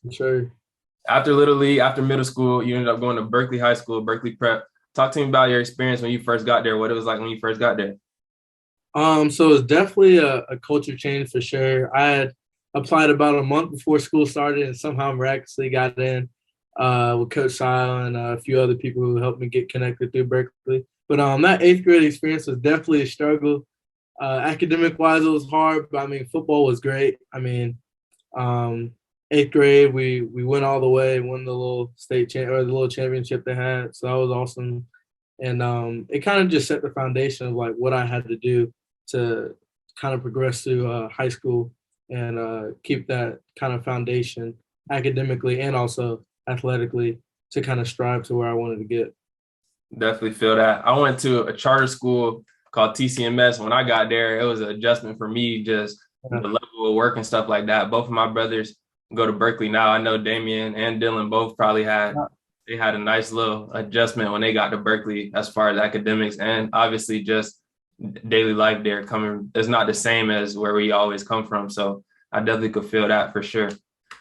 for sure. After Little League, after middle school, you ended up going to Berkeley High School, Berkeley Prep. Talk to me about your experience when you first got there, what it was like when you first got there. So it's definitely a culture change for sure. I had applied about a month before school started and somehow miraculously got in with Coach Sile and a few other people who helped me get connected through Berkeley. But that eighth grade experience was definitely a struggle. Academic wise, it was hard, but I mean, football was great. I mean, um, eighth grade, we went all the way, won the little or the little championship they had, so that was awesome. And it kind of just set the foundation of like what I had to do to kind of progress through high school and keep that kind of foundation academically and also athletically to kind of strive to where I wanted to get. Definitely feel that. I went to a charter school called TCMS. When I got there, it was an adjustment for me, just Yeah. the level of work and stuff like that. Both of my brothers go to Berkeley now. I know Damien and Dylan both probably they had a nice little adjustment when they got to Berkeley as far as academics and obviously just daily life there coming. It's not the same as where we always come from. So I definitely could feel that for sure.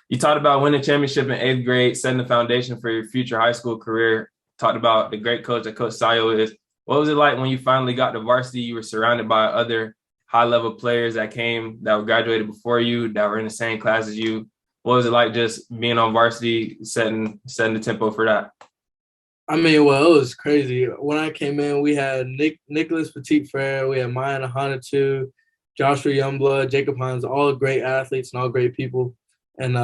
You talked about winning championship in eighth grade, setting the foundation for your future high school career. Talked about the great coach that Coach Sayo is. What was it like when you finally got to varsity? You were surrounded by other high level players that graduated before you, that were in the same class as you. What was it like just being on varsity, setting the tempo for that? I mean, well, it was crazy. When I came in, we had Nicholas Petit Frere, we had Maya Hanatu, Joshua Youngblood, Jacob Hines, all great athletes and all great people. And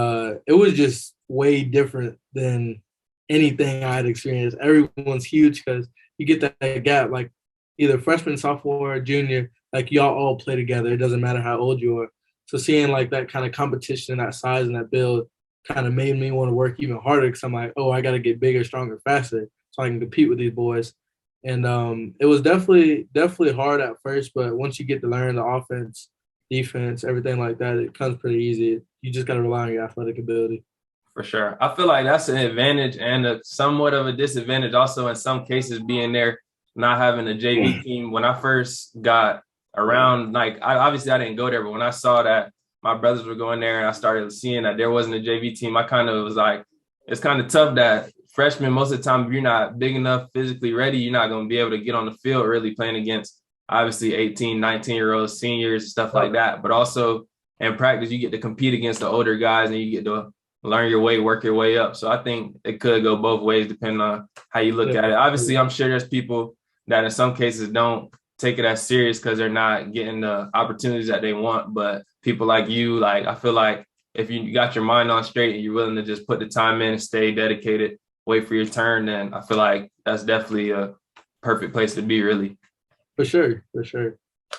it was just way different than anything I had experienced. Everyone's huge because you get that gap, like either freshman, sophomore, or junior, like y'all all play together. It doesn't matter how old you are. So seeing like that kind of competition, that size and that build kind of made me want to work even harder because I'm like, oh, I got to get bigger, stronger, faster so I can compete with these boys. And it was definitely hard at first, but once you get to learn the offense, defense, everything like that, it comes pretty easy. You just got to rely on your athletic ability. For sure. I feel like that's an advantage and somewhat of a disadvantage also in some cases being there, not having a JV team. When I first got around, like obviously I didn't go there, but when I saw that my brothers were going there and I started seeing that there wasn't a JV team, I kind of was like, it's kind of tough that freshmen, most of the time, if you're not big enough, physically ready, you're not going to be able to get on the field really playing against obviously 18, 19-year-olds, seniors, stuff like that. But also in practice, you get to compete against the older guys and you get to learn your way, work your way up. So I think it could go both ways depending on how you look at it. Obviously, I'm sure there's people that in some cases don't take it as serious because they're not getting the opportunities that they want. But people like you, like I feel like if you got your mind on straight and you're willing to just put the time in and stay dedicated, wait for your turn, then I feel like that's definitely a perfect place to be, really. For sure, for sure.